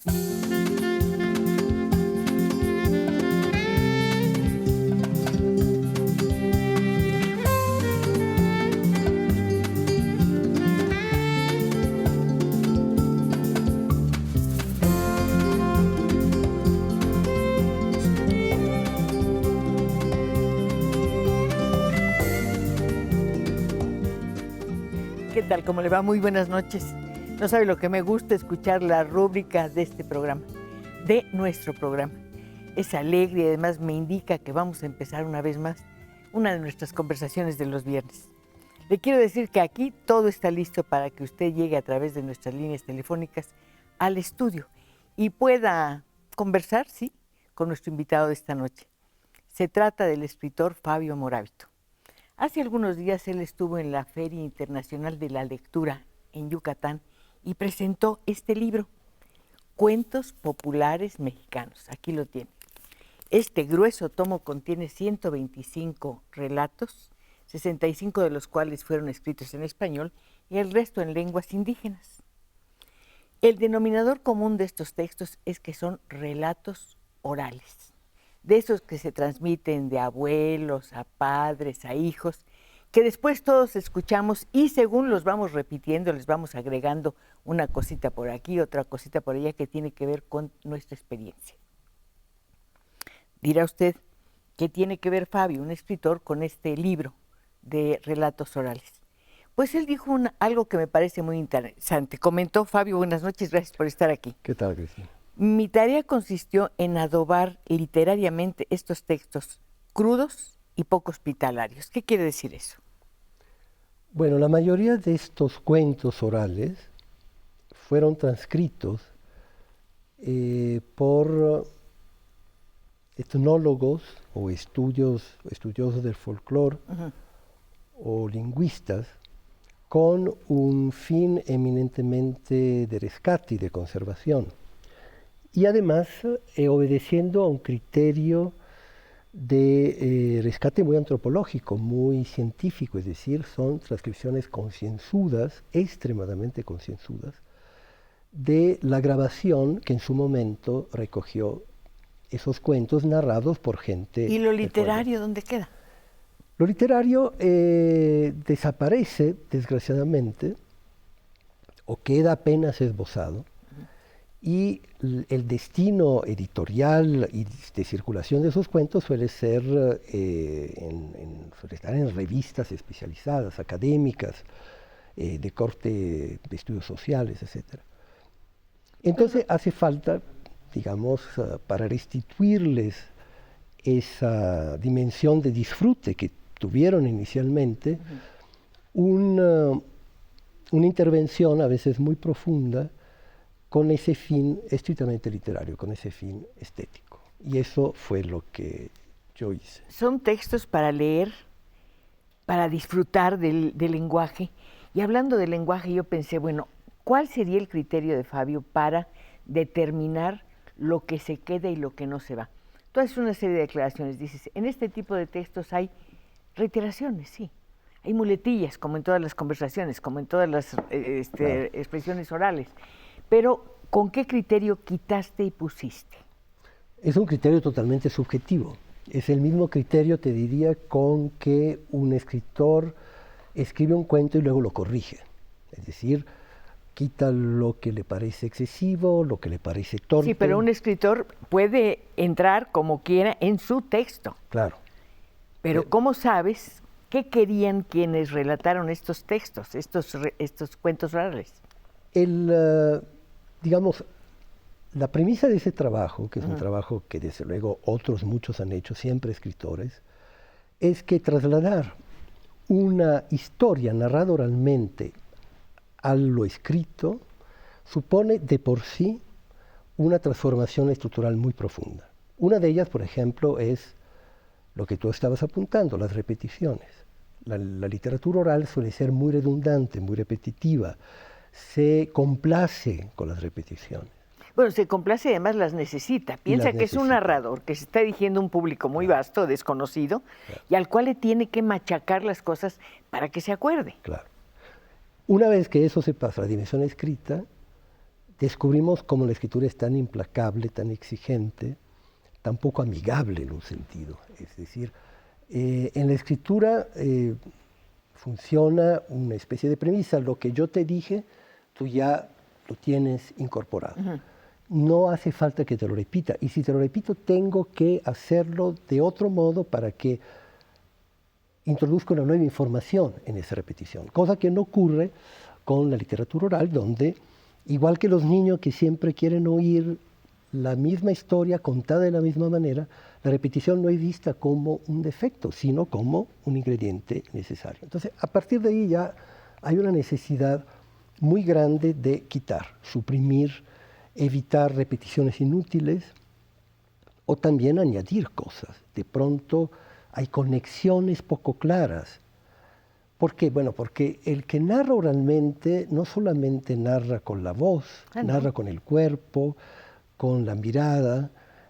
¿Qué tal? ¿Cómo le va? Muy buenas noches. No sabe lo que me gusta escuchar la rúbrica de este programa, de nuestro programa. Es alegre y además me indica que vamos a empezar una vez más una de nuestras conversaciones de los viernes. Le quiero decir que aquí todo está listo para que usted llegue a través de nuestras líneas telefónicas al estudio y pueda conversar, sí, con nuestro invitado de esta noche. Se trata del escritor Fabio Moravito. Hace algunos días él estuvo en la Feria Internacional de la Lectura en Yucatán y presentó este libro, Cuentos Populares Mexicanos. Aquí lo tiene. Este grueso tomo contiene 125 relatos, 65 de los cuales fueron escritos en español y el resto en lenguas indígenas. El denominador común de estos textos es que son relatos orales, de esos que se transmiten de abuelos a padres, a hijos, que después todos escuchamos y según los vamos repitiendo, les vamos agregando una cosita por aquí, otra cosita por allá que tiene que ver con nuestra experiencia. Dirá usted, ¿qué tiene que ver Fabio, un escritor, con este libro de relatos orales? Pues él dijo algo que me parece muy interesante. Comentó, Fabio, buenas noches, gracias por estar aquí. ¿Qué tal, Cristina? Mi tarea consistió en adobar literariamente estos textos crudos y poco hospitalarios. ¿Qué quiere decir eso? Bueno, la mayoría de estos cuentos orales fueron transcritos por etnólogos o estudiosos del folclore o lingüistas con un fin eminentemente de rescate y de conservación. Y además obedeciendo a un criterio de rescate muy antropológico, muy científico, es decir, son transcripciones concienzudas, extremadamente concienzudas, de la grabación que en su momento recogió esos cuentos narrados por gente. ¿Y lo literario dónde queda? Lo literario desaparece, desgraciadamente, o queda apenas esbozado, y el destino editorial y de circulación de esos cuentos suele ser suele estar en revistas especializadas, académicas, de corte de estudios sociales, etc. Entonces hace falta, digamos, para restituirles esa dimensión de disfrute que tuvieron inicialmente, una intervención a veces muy profunda con ese fin estrictamente literario, con ese fin estético. Y eso fue lo que yo hice. Son textos para leer, para disfrutar del lenguaje. Y hablando del lenguaje, yo pensé, bueno, ¿cuál sería el criterio de Fabio para determinar lo que se queda y lo que no se va? Tú haces una serie de declaraciones, dices, en este tipo de textos hay reiteraciones, sí. Hay muletillas, como en todas las conversaciones, como en todas las expresiones orales. Pero, ¿con qué criterio quitaste y pusiste? Es un criterio totalmente subjetivo. Es el mismo criterio, te diría, con que un escritor escribe un cuento y luego lo corrige. Es decir, quita lo que le parece excesivo, lo que le parece torpe. Sí, pero un escritor puede entrar como quiera en su texto. Claro. Pero ¿cómo sabes qué querían quienes relataron estos textos, estos cuentos orales? Digamos, la premisa de ese trabajo, que es un trabajo que desde luego otros muchos han hecho, siempre escritores, es que trasladar una historia narrada oralmente a lo escrito supone de por sí una transformación estructural muy profunda. Una de ellas, por ejemplo, es lo que tú estabas apuntando, las repeticiones. La literatura oral suele ser muy redundante, muy repetitiva, se complace con las repeticiones. Bueno, se complace y además las necesita. Piensa que es un narrador que se está dirigiendo a un público muy vasto, desconocido, y al cual le tiene que machacar las cosas para que se acuerde. Claro. Una vez que eso se pasa a la dimensión escrita, descubrimos cómo la escritura es tan implacable, tan exigente, tan poco amigable en un sentido. Es decir, en la escritura funciona una especie de premisa. Lo que yo te dije, tú ya lo tienes incorporado. Uh-huh. No hace falta que te lo repita. Y si te lo repito, tengo que hacerlo de otro modo para que introduzca una nueva información en esa repetición. Cosa que no ocurre con la literatura oral, donde, igual que los niños que siempre quieren oír la misma historia contada de la misma manera, la repetición no es vista como un defecto, sino como un ingrediente necesario. Entonces, a partir de ahí ya hay una necesidad muy grande de quitar, suprimir, evitar repeticiones inútiles o también añadir cosas. De pronto hay conexiones poco claras. ¿Por qué? Bueno, porque el que narra oralmente no solamente narra con la voz, narra con el cuerpo, con la mirada,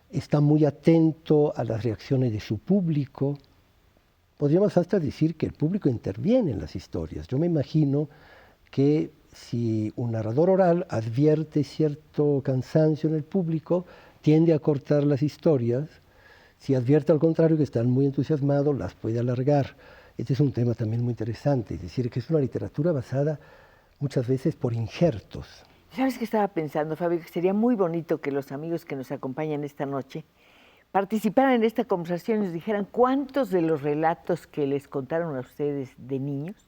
está muy atento a las reacciones de su público. Podríamos hasta decir que el público interviene en las historias. Yo me imagino que si un narrador oral advierte cierto cansancio en el público, tiende a cortar las historias. Si advierte al contrario que están muy entusiasmados, las puede alargar. Este es un tema también muy interesante, es decir, que es una literatura basada muchas veces por injertos. ¿Sabes qué estaba pensando, Fabio? Que sería muy bonito que los amigos que nos acompañan esta noche participaran en esta conversación y nos dijeran cuántos de los relatos que les contaron a ustedes de niños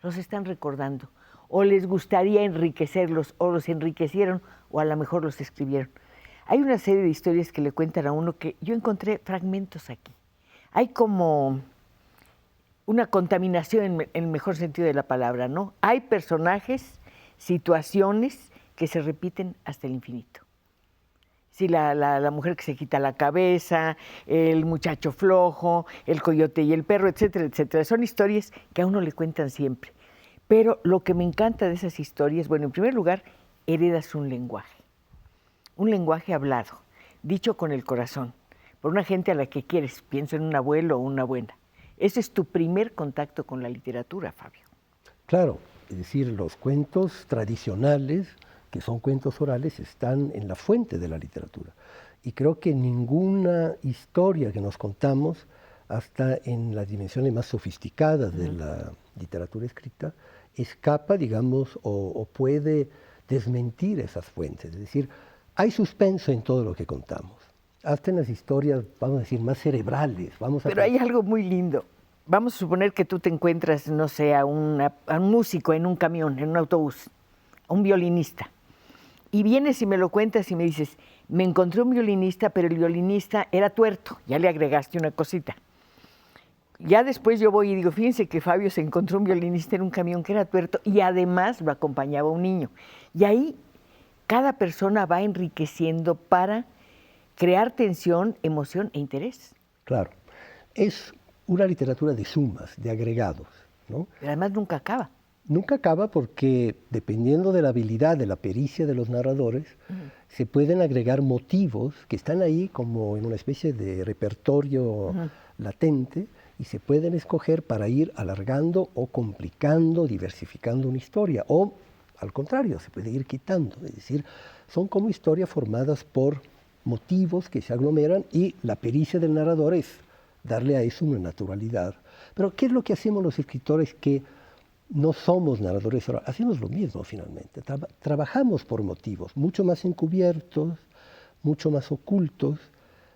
los están recordando, o les gustaría enriquecerlos, o los enriquecieron, o a lo mejor los escribieron. Hay una serie de historias que le cuentan a uno que yo encontré fragmentos aquí. Hay como una contaminación en el mejor sentido de la palabra, ¿no? Hay personajes, situaciones que se repiten hasta el infinito. Sí, la mujer que se quita la cabeza, el muchacho flojo, el coyote y el perro, etcétera, etcétera. Son historias que a uno le cuentan siempre. Pero lo que me encanta de esas historias, bueno, en primer lugar, heredas un lenguaje hablado, dicho con el corazón, por una gente a la que quieres, pienso en un abuelo o una abuela. Ese es tu primer contacto con la literatura, Fabio. Claro, es decir, los cuentos tradicionales, que son cuentos orales, están en la fuente de la literatura. Y creo que ninguna historia que nos contamos, hasta en las dimensiones más sofisticadas de la literatura escrita, escapa, digamos, o puede desmentir esas fuentes. Es decir, hay suspenso en todo lo que contamos. Hasta en las historias, vamos a decir, más cerebrales. Pero hay algo muy lindo. Vamos a suponer que tú te encuentras, no sé, a un músico en un camión, en un autobús, a un violinista. Y vienes y me lo cuentas y me dices, me encontré un violinista, pero el violinista era tuerto. Ya le agregaste una cosita. Ya después yo voy y digo, fíjense que Fabio se encontró un violinista en un camión que era tuerto y además lo acompañaba un niño. Y ahí cada persona va enriqueciendo para crear tensión, emoción e interés. Claro. Es una literatura de sumas, de agregados, ¿no? Pero además nunca acaba. Nunca acaba porque, dependiendo de la habilidad, de la pericia de los narradores, se pueden agregar motivos que están ahí como en una especie de repertorio latente y se pueden escoger para ir alargando o complicando, diversificando una historia. O, al contrario, se puede ir quitando. Es decir, son como historias formadas por motivos que se aglomeran y la pericia del narrador es darle a eso una naturalidad. Pero, ¿qué es lo que hacemos los escritores que no somos narradores orales? Hacemos lo mismo finalmente. Trabajamos por motivos mucho más encubiertos, mucho más ocultos,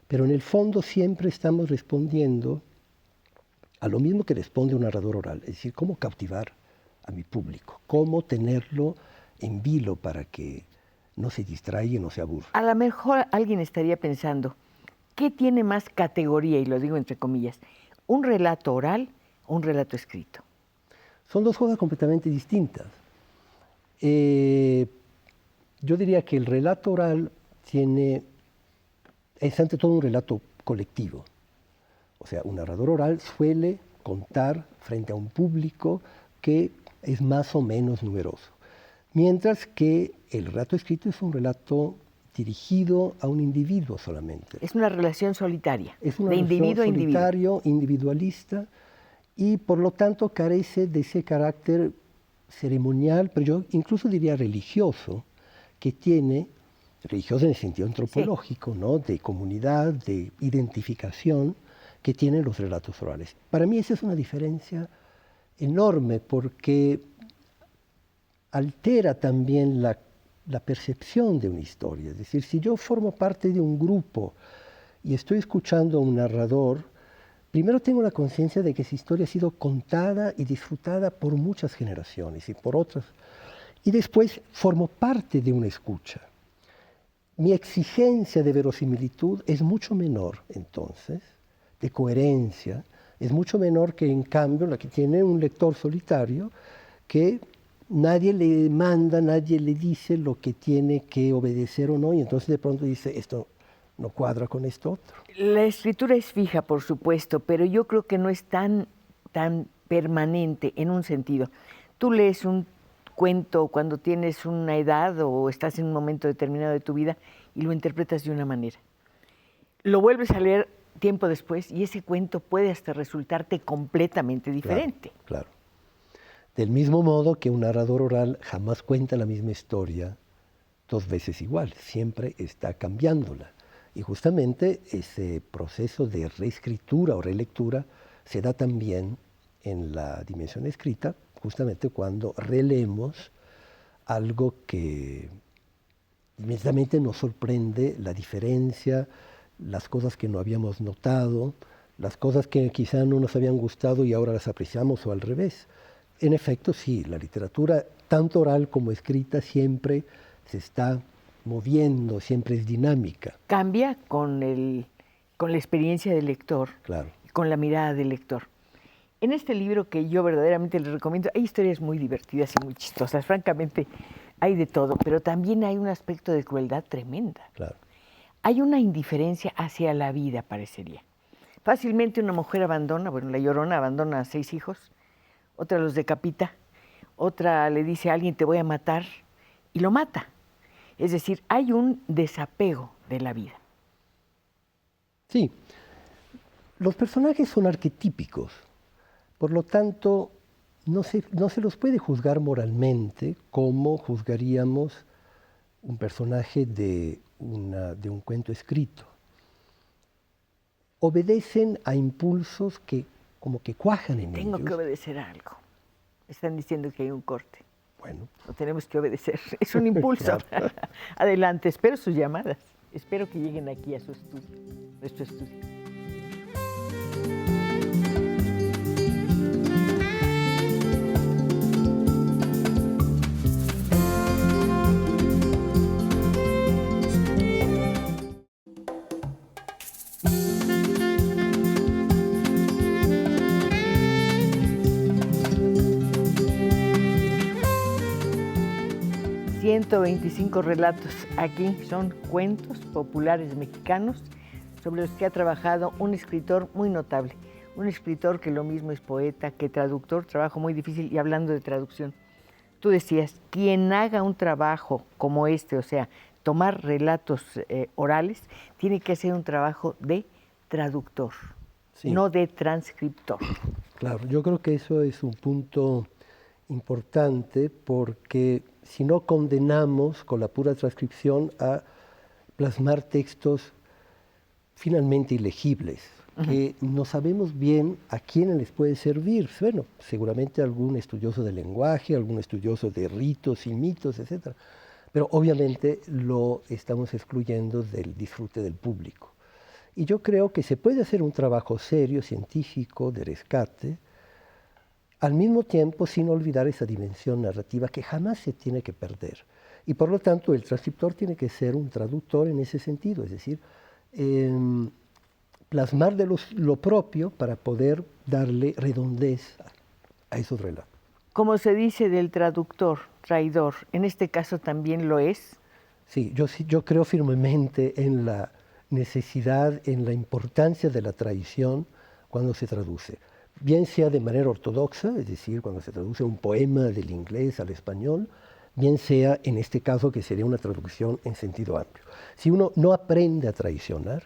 pero en el fondo siempre estamos respondiendo a lo mismo que responde un narrador oral. Es decir, cómo cautivar a mi público, cómo tenerlo en vilo para que no se distraiga y no se aburra. A lo mejor alguien estaría pensando, ¿qué tiene más categoría? Y lo digo entre comillas, ¿un relato oral o un relato escrito? Son dos cosas completamente distintas. Yo diría que el relato oral es ante todo un relato colectivo. O sea, un narrador oral suele contar frente a un público que es más o menos numeroso. Mientras que el relato escrito es un relato dirigido a un individuo solamente. Es una relación solitaria, es una de individuo a individuo. Solitario, individualista, y por lo tanto carece de ese carácter ceremonial, pero yo incluso diría religioso, que tiene, religiosa en el sentido antropológico, ¿no? De comunidad, de identificación, que tienen los relatos orales. Para mí esa es una diferencia enorme porque altera también la percepción de una historia. Es decir, si yo formo parte de un grupo y estoy escuchando a un narrador, primero tengo la conciencia de que esa historia ha sido contada y disfrutada por muchas generaciones y por otras. Y después formo parte de una escucha. Mi exigencia de verosimilitud es mucho menor, entonces, de coherencia, es mucho menor que, en cambio, la que tiene un lector solitario que nadie le manda, nadie le dice lo que tiene que obedecer o no, y entonces de pronto dice, esto no cuadra con esto otro. La escritura es fija, por supuesto, pero yo creo que no es tan permanente en un sentido. Tú lees un cuento cuando tienes una edad o estás en un momento determinado de tu vida y lo interpretas de una manera. Lo vuelves a leer tiempo después y ese cuento puede hasta resultarte completamente diferente. Claro, claro. Del mismo modo que un narrador oral jamás cuenta la misma historia dos veces igual, siempre está cambiándola. Y justamente ese proceso de reescritura o relectura se da también en la dimensión escrita, justamente cuando releemos algo que inmediatamente nos sorprende, la diferencia, las cosas que no habíamos notado, las cosas que quizá no nos habían gustado y ahora las apreciamos o al revés. En efecto, sí, la literatura, tanto oral como escrita, siempre se está moviendo, siempre es dinámica. Cambia con la experiencia del lector, claro, con la mirada del lector. En este libro que yo verdaderamente les recomiendo, hay historias muy divertidas y muy chistosas, francamente hay de todo, pero también hay un aspecto de crueldad tremenda. Claro. Hay una indiferencia hacia la vida, parecería. Fácilmente una mujer abandona, bueno, la Llorona abandona a 6 hijos, otra los decapita, otra le dice a alguien te voy a matar y lo mata. Es decir, hay un desapego de la vida. Sí, los personajes son arquetípicos, por lo tanto no se los puede juzgar moralmente como juzgaríamos un personaje de un cuento escrito. Obedecen a impulsos que como que cuajan en ellos. Tengo que obedecer a algo. Están diciendo que hay un corte. Bueno. Lo tenemos que obedecer. Es un impulso. Claro. Adelante, espero sus llamadas. Espero que lleguen aquí a su estudio, nuestro estudio. ...125 relatos. Aquí son cuentos populares mexicanos sobre los que ha trabajado un escritor muy notable. Un escritor que lo mismo es poeta que traductor, trabajo muy difícil. Y hablando de traducción, tú decías, quien haga un trabajo como este, o sea, tomar relatos orales, tiene que hacer un trabajo de traductor, sí, no de transcriptor. Claro, yo creo que eso es un punto importante porque si no condenamos con la pura transcripción a plasmar textos finalmente ilegibles, que no sabemos bien a quién les puede servir. Bueno, seguramente algún estudioso del lenguaje, algún estudioso de ritos y mitos, etc. Pero obviamente lo estamos excluyendo del disfrute del público. Y yo creo que se puede hacer un trabajo serio, científico, de rescate, al mismo tiempo sin olvidar esa dimensión narrativa que jamás se tiene que perder. Y por lo tanto el transcriptor tiene que ser un traductor en ese sentido, es decir, plasmar de lo propio para poder darle redondez a esos relatos. Como se dice del traductor, traidor, ¿en este caso también lo es? Sí, yo creo firmemente en la necesidad, en la importancia de la traición cuando se traduce. Bien sea de manera ortodoxa, es decir, cuando se traduce un poema del inglés al español, bien sea en este caso que sería una traducción en sentido amplio. Si uno no aprende a traicionar,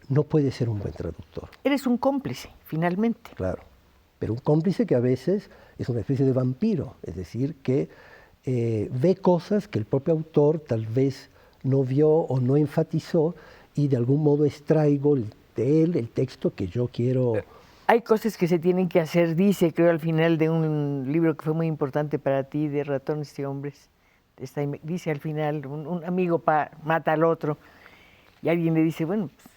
no puede ser un buen traductor. Eres un cómplice, finalmente. Claro, pero un cómplice que a veces es una especie de vampiro, es decir, que ve cosas que el propio autor tal vez no vio o no enfatizó y de algún modo extraigo de él el texto que yo quiero. Hay cosas que se tienen que hacer, dice, creo, al final de un libro que fue muy importante para ti, de Ratones y Hombres. Dice al final, un amigo mata al otro y alguien le dice, bueno, pues,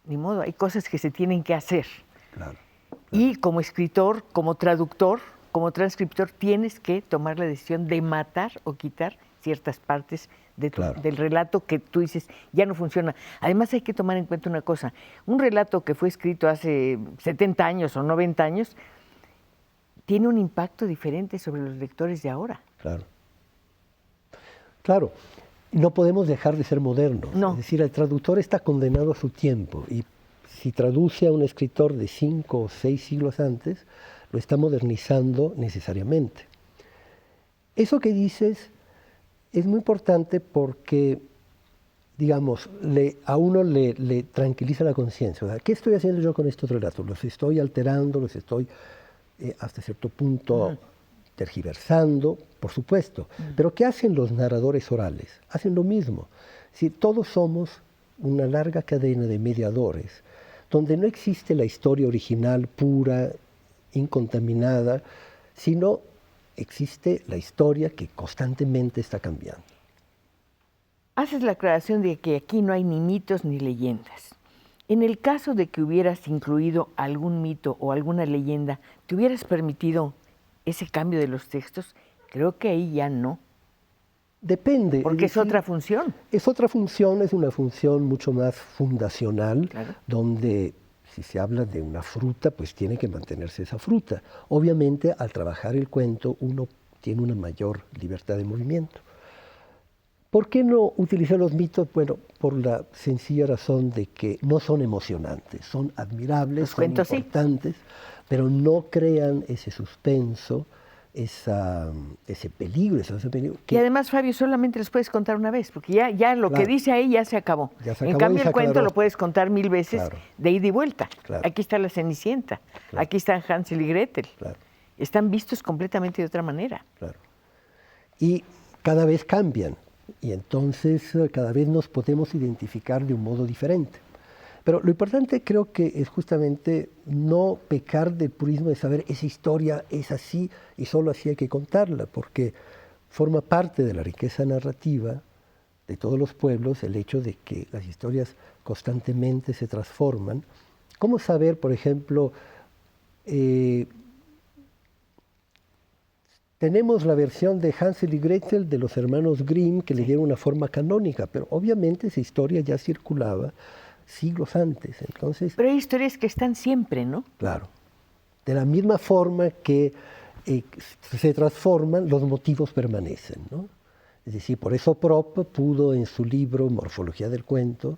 ni modo, hay cosas que se tienen que hacer. Claro. Y como escritor, como traductor, como transcriptor, tienes que tomar la decisión de matar o quitar ciertas partes del relato que tú dices ya no funciona. Además hay que tomar en cuenta una cosa, un relato que fue escrito hace 70 años o 90 años tiene un impacto diferente sobre los lectores de ahora. Claro. Claro, no podemos dejar de ser modernos. No. Es decir, el traductor está condenado a su tiempo y si traduce a un escritor de 5 o 6 siglos antes, lo está modernizando necesariamente. Eso que dices es muy importante porque, digamos, a uno le tranquiliza la conciencia. ¿Qué estoy haciendo yo con estos relatos? ¿Los estoy alterando? ¿Los estoy hasta cierto punto tergiversando? Por supuesto. Pero ¿qué hacen los narradores orales? Hacen lo mismo. Si todos somos una larga cadena de mediadores, donde no existe la historia original pura, incontaminada, sino existe la historia que constantemente está cambiando. Haces la aclaración de que aquí no hay ni mitos ni leyendas. En el caso de que hubieras incluido algún mito o alguna leyenda, ¿te hubieras permitido ese cambio de los textos? Creo que ahí ya no. Depende. Porque es otra función. Es otra función, es una función mucho más fundacional, claro, donde si se habla de una fruta, pues tiene que mantenerse esa fruta. Obviamente, al trabajar el cuento, uno tiene una mayor libertad de movimiento. ¿Por qué no utilizar los mitos? Bueno, por la sencilla razón de que no son emocionantes, son admirables, los son cuentos, importantes, pero no crean ese suspenso, ese peligro. Y además, Fabio, solamente les puedes contar una vez, porque ya lo que dice ahí ya se acabó. En cambio, el cuento lo puedes contar 1000 veces de ida y vuelta. Claro. Aquí está la Cenicienta, aquí están Hansel y Gretel. Están vistos completamente de otra manera. Claro. Y cada vez cambian, y entonces cada vez nos podemos identificar de un modo diferente. Pero lo importante creo que es justamente no pecar del purismo de saber esa historia es así y solo así hay que contarla, porque forma parte de la riqueza narrativa de todos los pueblos el hecho de que las historias constantemente se transforman. ¿Cómo saber, por ejemplo, tenemos la versión de Hansel y Gretel de los hermanos Grimm que le dieron una forma canónica, pero obviamente esa historia ya circulaba siglos antes, entonces... Pero hay historias que están siempre, ¿no? Claro. De la misma forma que se transforman, los motivos permanecen, ¿no? Es decir, por eso Propp pudo en su libro Morfología del cuento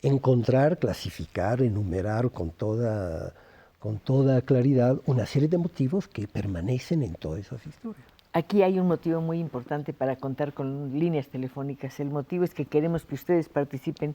encontrar, clasificar, enumerar con toda claridad una serie de motivos que permanecen en todas esas historias. Aquí hay un motivo muy importante para contar con líneas telefónicas. El motivo es que queremos que ustedes participen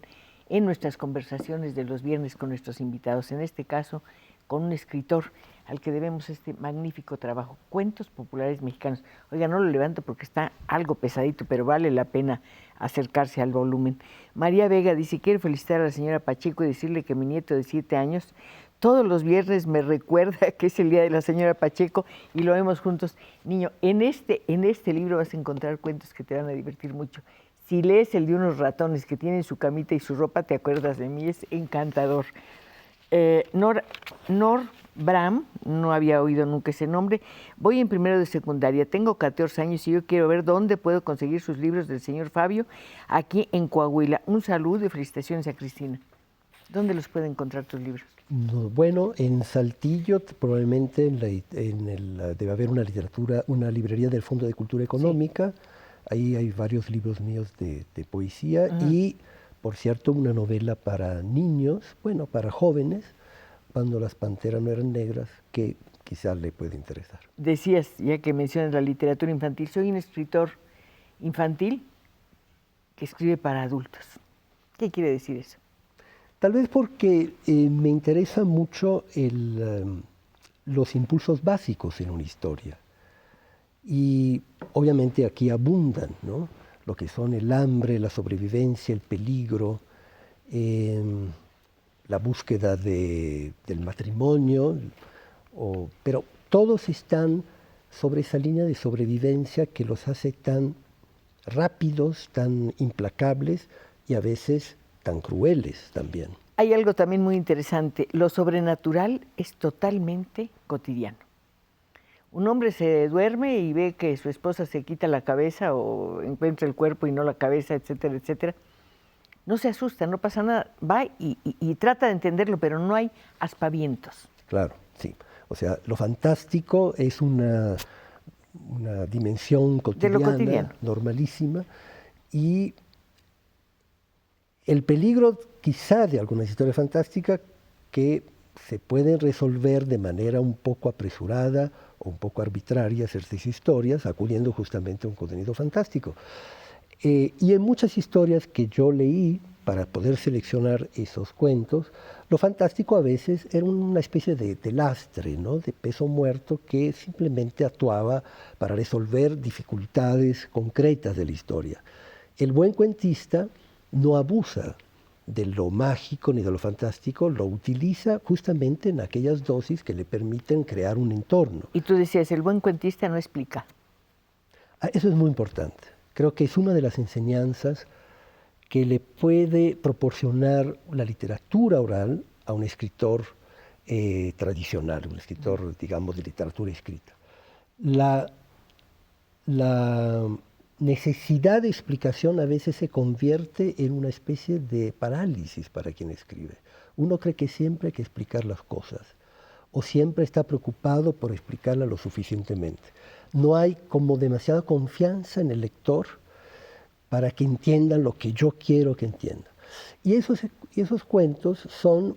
en nuestras conversaciones de los viernes con nuestros invitados, en este caso con un escritor al que debemos este magnífico trabajo, Cuentos Populares Mexicanos. Oiga, no lo levanto porque está algo pesadito, pero vale la pena acercarse al volumen. María Vega dice, quiero felicitar a la señora Pacheco y decirle que mi nieto de 7 años todos los viernes me recuerda que es el día de la señora Pacheco y lo vemos juntos. Niño, en este libro vas a encontrar cuentos que te van a divertir mucho. Si lees el de unos ratones que tienen su camita y su ropa, te acuerdas de mí, es encantador. Nor Bram, no había oído nunca ese nombre. Voy en primero de secundaria, tengo 14 años y yo quiero ver dónde puedo conseguir sus libros del señor Fabio, aquí en Coahuila. Un saludo y felicitaciones a Cristina. ¿Dónde los puede encontrar tus libros? Bueno, en Saltillo probablemente debe haber una librería del Fondo de Cultura Económica. Sí. Ahí hay varios libros míos de poesía y, por cierto, una novela para niños, bueno, para jóvenes, Cuando las panteras no eran negras, que quizás le puede interesar. Decías, ya que mencionas la literatura infantil, soy un escritor infantil que escribe para adultos. ¿Qué quiere decir eso? Tal vez porque me interesa mucho los impulsos básicos en una historia. Y obviamente aquí abundan, ¿no?, lo que son el hambre, la sobrevivencia, el peligro, la búsqueda del matrimonio, pero todos están sobre esa línea de sobrevivencia que los hace tan rápidos, tan implacables y a veces tan crueles también. Hay algo también muy interesante, lo sobrenatural es totalmente cotidiano. Un hombre se duerme y ve que su esposa se quita la cabeza o encuentra el cuerpo y no la cabeza, etcétera, etcétera. No se asusta, no pasa nada, va y trata de entenderlo, pero no hay aspavientos. Claro, sí. O sea, lo fantástico es una dimensión cotidiana, normalísima, y el peligro quizá de algunas historias fantásticas que se pueden resolver de manera un poco apresurada o un poco arbitraria ciertas historias, acudiendo justamente a un contenido fantástico. Y en muchas historias que yo leí, para poder seleccionar esos cuentos, lo fantástico a veces era una especie de lastre, ¿no?, de peso muerto que simplemente actuaba para resolver dificultades concretas de la historia. El buen cuentista no abusa de lo mágico ni de lo fantástico, lo utiliza justamente en aquellas dosis que le permiten crear un entorno. Y tú decías, el buen cuentista no explica. Eso es muy importante. Creo que es una de las enseñanzas que le puede proporcionar la literatura oral a un escritor tradicional, un escritor, digamos, de literatura escrita. La necesidad de explicación a veces se convierte en una especie de parálisis para quien escribe. Uno cree que siempre hay que explicar las cosas o siempre está preocupado por explicarlas lo suficientemente. No hay como demasiada confianza en el lector para que entiendan lo que yo quiero que entienda. Y esos cuentos son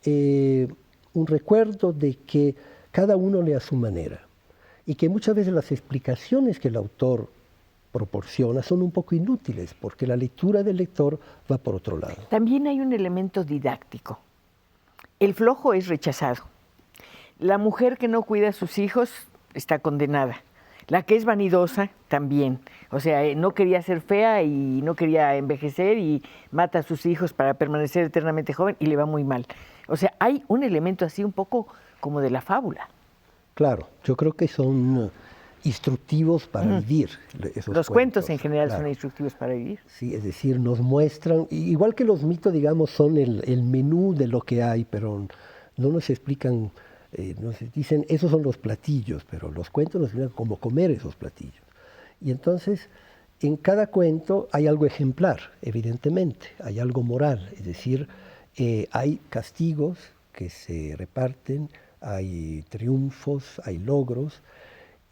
un recuerdo de que cada uno lee a su manera y que muchas veces las explicaciones que el autor proporciona son un poco inútiles porque la lectura del lector va por otro lado. También hay un elemento didáctico. El flojo es rechazado. La mujer que no cuida a sus hijos está condenada. La que es vanidosa también. O sea, no quería ser fea y no quería envejecer y mata a sus hijos para permanecer eternamente joven y le va muy mal. O sea, hay un elemento así un poco como de la fábula. Claro, yo creo que son instructivos para vivir esos Los cuentos en general son instructivos para vivir. Sí, es decir, nos muestran, igual que los mitos, digamos, son el menú de lo que hay, pero no nos explican, nos dicen, esos son los platillos, pero los cuentos nos explican cómo comer esos platillos. Y entonces, en cada cuento hay algo ejemplar, evidentemente, hay algo moral, es decir, hay castigos que se reparten, hay triunfos, hay logros,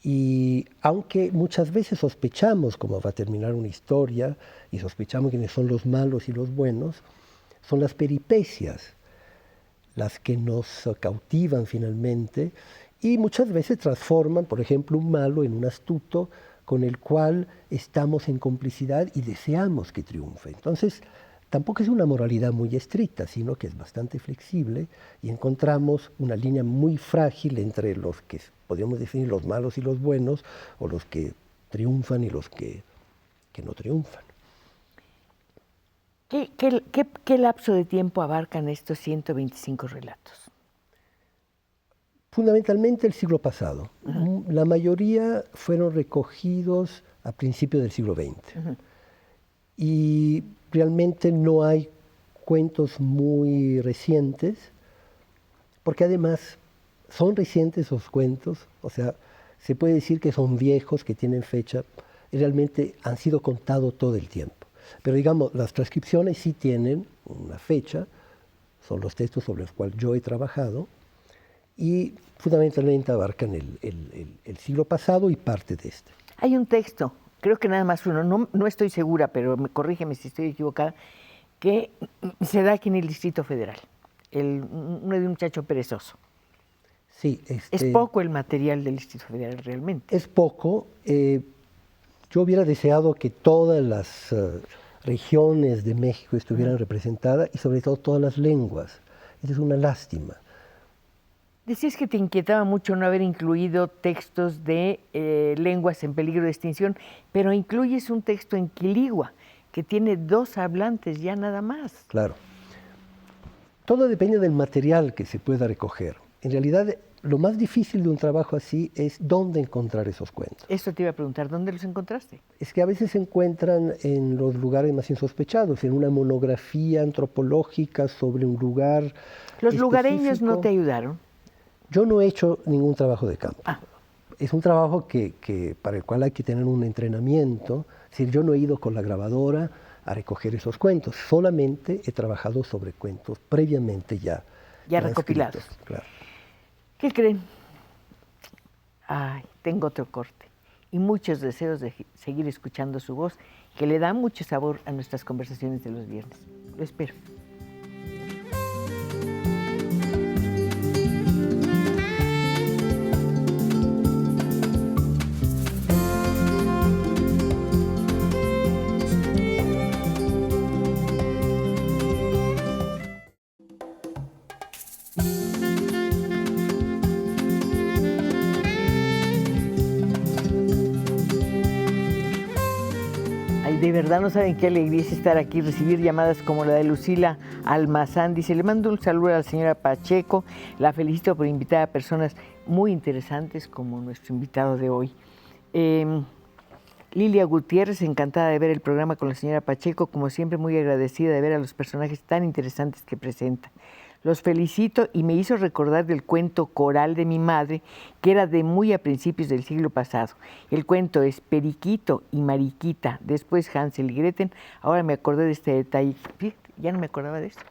y aunque muchas veces sospechamos cómo va a terminar una historia y sospechamos quiénes son los malos y los buenos, son las peripecias las que nos cautivan finalmente y muchas veces transforman, por ejemplo, un malo en un astuto con el cual estamos en complicidad y deseamos que triunfe. Entonces, tampoco es una moralidad muy estricta, sino que es bastante flexible y encontramos una línea muy frágil entre los que podríamos definir los malos y los buenos, o los que triunfan y los que no triunfan. ¿Qué lapso de tiempo abarcan estos 125 relatos? Fundamentalmente el siglo pasado. La mayoría fueron recogidos a principios del siglo XX. Y realmente no hay cuentos muy recientes, porque además son recientes esos cuentos, o sea, se puede decir que son viejos, que tienen fecha, y realmente han sido contados todo el tiempo. Pero digamos, las transcripciones sí tienen una fecha, son los textos sobre los cuales yo he trabajado, y fundamentalmente abarcan el siglo pasado y parte de este. Hay un texto, creo que nada más uno, no estoy segura, pero corrígeme si estoy equivocada, que se da aquí en el Distrito Federal, uno de un muchacho perezoso. Sí, es poco el material del Distrito Federal realmente. Es poco. Yo hubiera deseado que todas las regiones de México estuvieran representadas y sobre todo todas las lenguas. Esa es una lástima. Decías que te inquietaba mucho no haber incluido textos de lenguas en peligro de extinción, pero incluyes un texto en quiligua que tiene 2 hablantes ya nada más. Claro. Todo depende del material que se pueda recoger. En realidad, lo más difícil de un trabajo así es dónde encontrar esos cuentos. Eso te iba a preguntar, ¿dónde los encontraste? Es que a veces se encuentran en los lugares más insospechados, en una monografía antropológica sobre un lugar ¿Los específico. lugareños no te ayudaron? Yo no he hecho ningún trabajo de campo. Ah. Es un trabajo para el cual hay que tener un entrenamiento. Es decir, yo no he ido con la grabadora a recoger esos cuentos, solamente he trabajado sobre cuentos previamente ya recopilados. Claro. ¿Qué creen? Ay, tengo otro corte y muchos deseos de seguir escuchando su voz, que le da mucho sabor a nuestras conversaciones de los viernes. Lo espero. De verdad no saben qué alegría es estar aquí, recibir llamadas como la de Lucila Almazán. Dice, le mando un saludo a la señora Pacheco, la felicito por invitar a personas muy interesantes como nuestro invitado de hoy. Lilia Gutiérrez, encantada de ver el programa con la señora Pacheco, como siempre muy agradecida de ver a los personajes tan interesantes que presenta. Los felicito y me hizo recordar del cuento Coral de mi madre, que era de muy a principios del siglo pasado. El cuento es Periquito y Mariquita, después Hansel y Gretel. Ahora me acordé de este detalle. Fíjate, ya no me acordaba de esto.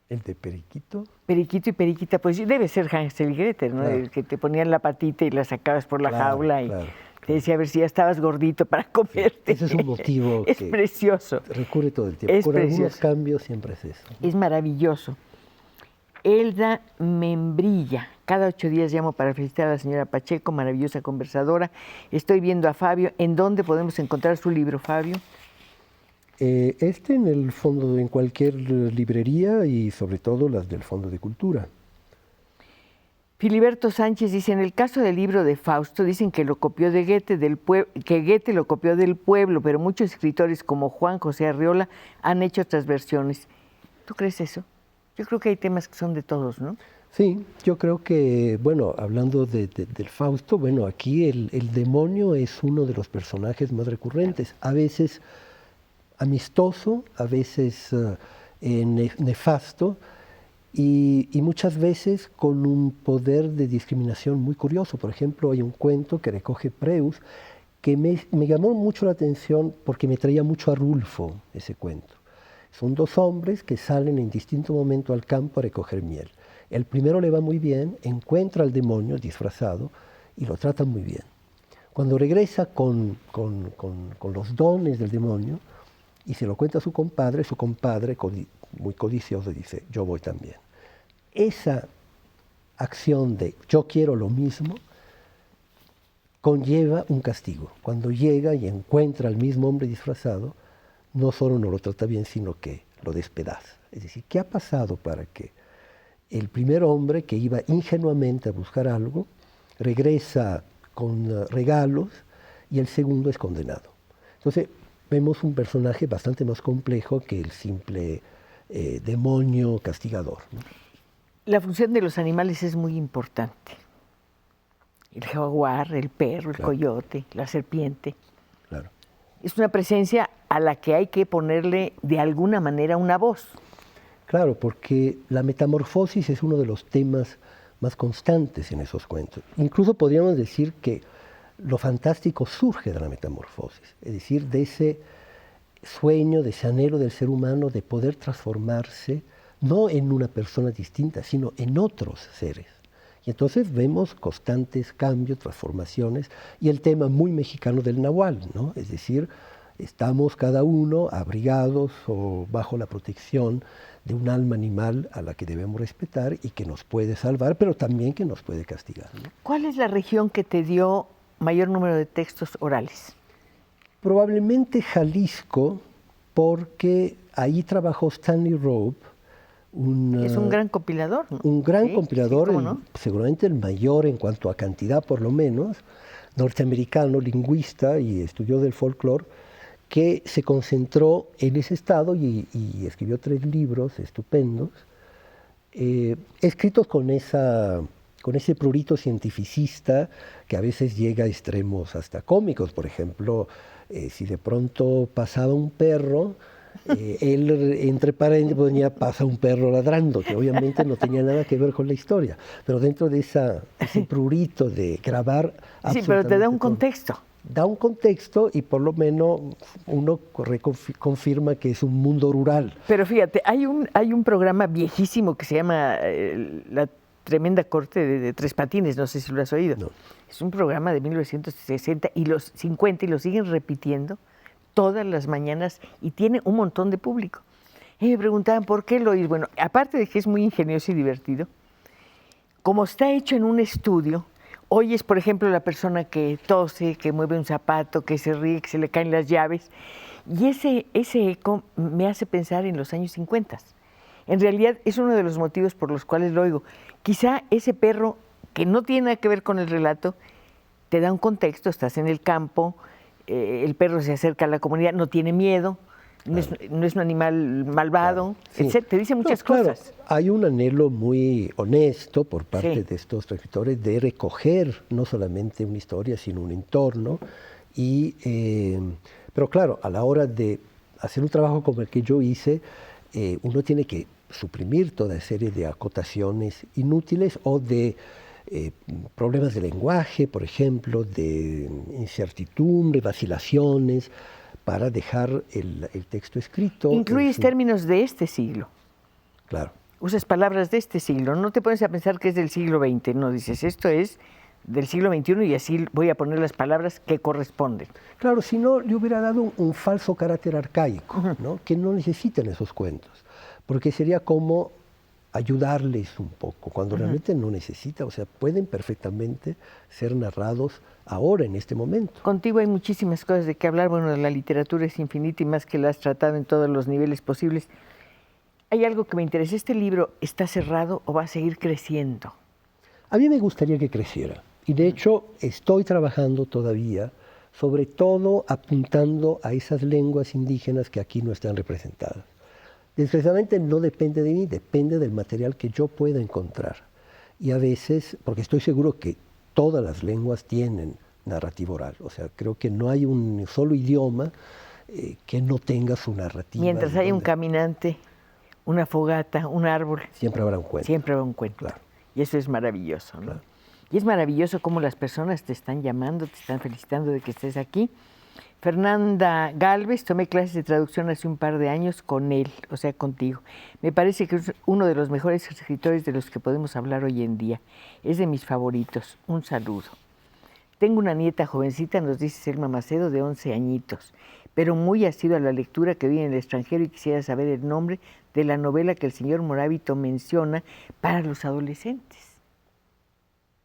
¿El de Periquito? Periquito y Periquita, pues debe ser Hansel y Gretel, ¿no? Claro. El que te ponían la patita y la sacabas por la jaula y claro. te decía a ver si ya estabas gordito para comerte. Ese es un motivo es que precioso. recurre todo el tiempo. Es Con precioso. Algunos cambios siempre es eso. Es maravilloso. Elda Membrilla. Cada 8 días llamo para felicitar a la señora Pacheco, maravillosa conversadora. Estoy viendo a Fabio. ¿En dónde podemos encontrar su libro, Fabio? En el fondo, en cualquier librería y sobre todo las del Fondo de Cultura. Filiberto Sánchez dice, en el caso del libro de Fausto, dicen que lo copió de Goethe, que Goethe lo copió del pueblo, pero muchos escritores como Juan José Arriola han hecho otras versiones. ¿Tú crees eso? Yo creo que hay temas que son de todos, ¿no? Sí, yo creo que, bueno, hablando del Fausto, bueno, aquí el demonio es uno de los personajes más recurrentes, a veces amistoso, a veces nefasto, y muchas veces con un poder de discriminación muy curioso. Por ejemplo, hay un cuento que recoge Preus que me llamó mucho la atención porque me traía mucho a Rulfo ese cuento. Son 2 hombres que salen en distinto momento al campo a recoger miel. El primero le va muy bien, encuentra al demonio disfrazado y lo trata muy bien. Cuando regresa con los dones del demonio y se lo cuenta a su compadre muy codicioso dice, yo voy también. Esa acción de yo quiero lo mismo conlleva un castigo. Cuando llega y encuentra al mismo hombre disfrazado, no solo no lo trata bien, sino que lo despedaza. Es decir, ¿qué ha pasado para que el primer hombre que iba ingenuamente a buscar algo regresa con regalos y el segundo es condenado? Entonces, vemos un personaje bastante más complejo que el simple demonio castigador, ¿no? La función de los animales es muy importante. El jaguar, el perro, el coyote, la serpiente. Claro. Es una presencia a la que hay que ponerle de alguna manera una voz. Claro, porque la metamorfosis es uno de los temas más constantes en esos cuentos. Incluso podríamos decir que lo fantástico surge de la metamorfosis, es decir, de ese sueño, de ese anhelo del ser humano de poder transformarse no en una persona distinta, sino en otros seres. Y entonces vemos constantes cambios, transformaciones, y el tema muy mexicano del nahual, ¿no? Es decir, estamos cada uno abrigados o bajo la protección de un alma animal a la que debemos respetar y que nos puede salvar, pero también que nos puede castigar, ¿no? ¿Cuál es la región que te dio mayor número de textos orales? Probablemente Jalisco, porque ahí trabajó Stanley Rope, Es un gran compilador, ¿no? Un gran Sí, compilador, sí, ¿cómo no? seguramente el mayor en cuanto a cantidad por lo menos, norteamericano, lingüista y estudioso del folclore, que se concentró en ese estado y escribió 3 libros estupendos, escritos con ese prurito cientificista que a veces llega a extremos hasta cómicos. Por ejemplo, si de pronto pasaba un perro, él entre paréntesis ponía pasa un perro ladrando, que obviamente no tenía nada que ver con la historia, pero dentro de ese prurito de grabar Sí, pero te da un todo. contexto. Da un contexto y por lo menos uno confirma que es un mundo rural. Pero fíjate, hay un programa viejísimo que se llama La Tremenda Corte de Tres Patines, no sé si lo has oído. No. Es un programa de 1960 y los 50 y lo siguen repitiendo todas las mañanas y tiene un montón de público. Y me preguntaban por qué lo oís. Bueno, aparte de que es muy ingenioso y divertido, como está hecho en un estudio, oyes, por ejemplo, la persona que tose, que mueve un zapato, que se ríe, que se le caen las llaves. Y ese eco me hace pensar en los años 50. En realidad es uno de los motivos por los cuales lo oigo. Quizá ese perro, que no tiene nada que ver con el relato, te da un contexto, estás en el campo, el perro se acerca a la comunidad, no tiene miedo, no es un animal malvado, Sí. etc. Te dice muchas Claro, cosas. hay un anhelo muy honesto por parte Sí. de estos escritores de recoger no solamente una historia, sino un entorno. Pero claro, a la hora de hacer un trabajo como el que yo hice, uno tiene que suprimir toda serie de acotaciones inútiles o de problemas de lenguaje, por ejemplo, de incertidumbre, vacilaciones, para dejar el texto escrito. Incluyes términos de este siglo. Claro. Usas palabras de este siglo. No te pones a pensar que es del siglo XX. No, dices, esto es del siglo XXI y así voy a poner las palabras que corresponden. Claro, si no, le hubiera dado un falso carácter arcaico, ¿no? Que no necesitan esos cuentos, porque sería como ayudarles un poco, cuando realmente no necesita, o sea, pueden perfectamente ser narrados ahora, en este momento. Contigo hay muchísimas cosas de qué hablar. Bueno, la literatura es infinita y más que la has tratado en todos los niveles posibles. Hay algo que me interesa. ¿Este libro está cerrado o va a seguir creciendo? A mí me gustaría que creciera, y de hecho estoy trabajando todavía, sobre todo apuntando a esas lenguas indígenas que aquí no están representadas. Desgraciadamente no depende de mí, depende del material que yo pueda encontrar. Y a veces, porque estoy seguro que todas las lenguas tienen narrativa oral, o sea, creo que no hay un solo idioma que no tenga su narrativa. Mientras haya un caminante, una fogata, un árbol. Siempre habrá un cuento. Siempre habrá un cuento. Claro. Y eso es maravilloso, ¿no? Claro. Y es maravilloso cómo las personas te están llamando, te están felicitando de que estés aquí. Fernanda Galvez, tomé clases de traducción hace un par de años con él, o sea, contigo. Me parece que es uno de los mejores escritores de los que podemos hablar hoy en día. Es de mis favoritos. Un saludo. Tengo una nieta jovencita, nos dice Selma Macedo, de 11 añitos, pero muy asidua a la lectura, que vive en el extranjero y quisiera saber el nombre de la novela que el señor Morábito menciona para los adolescentes.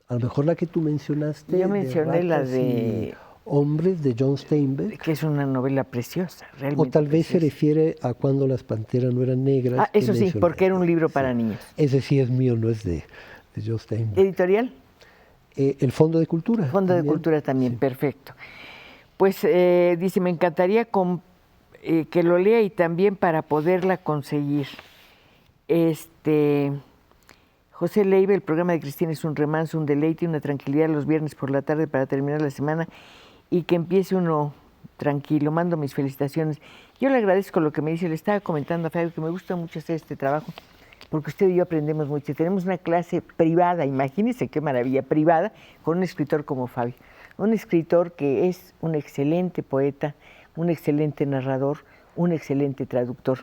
A lo mejor la que tú mencionaste. Yo mencioné la Ratas de y Hombres, de John Steinbeck. Que es una novela preciosa, realmente. O tal vez se preciosa. refiere a Cuando las panteras no eran negras. Ah, eso que sí, mencioné. porque era un libro para niños. Ese sí es mío, no es de John Steinbeck. ¿Editorial? El Fondo de Cultura. Fondo de también. Cultura también, Sí. perfecto. Pues dice, me encantaría que lo lea y también para poderla conseguir. José Leiva, el programa de Cristina es un remanso, un deleite, una tranquilidad los viernes por la tarde para terminar la semana y que empiece uno tranquilo. Mando mis felicitaciones. Yo le agradezco lo que me dice. Le estaba comentando a Fabio que me gusta mucho hacer este trabajo porque usted y yo aprendemos mucho. Tenemos una clase privada, imagínense qué maravilla, privada, con un escritor como Fabio. Un escritor que es un excelente poeta, un excelente narrador, un excelente traductor.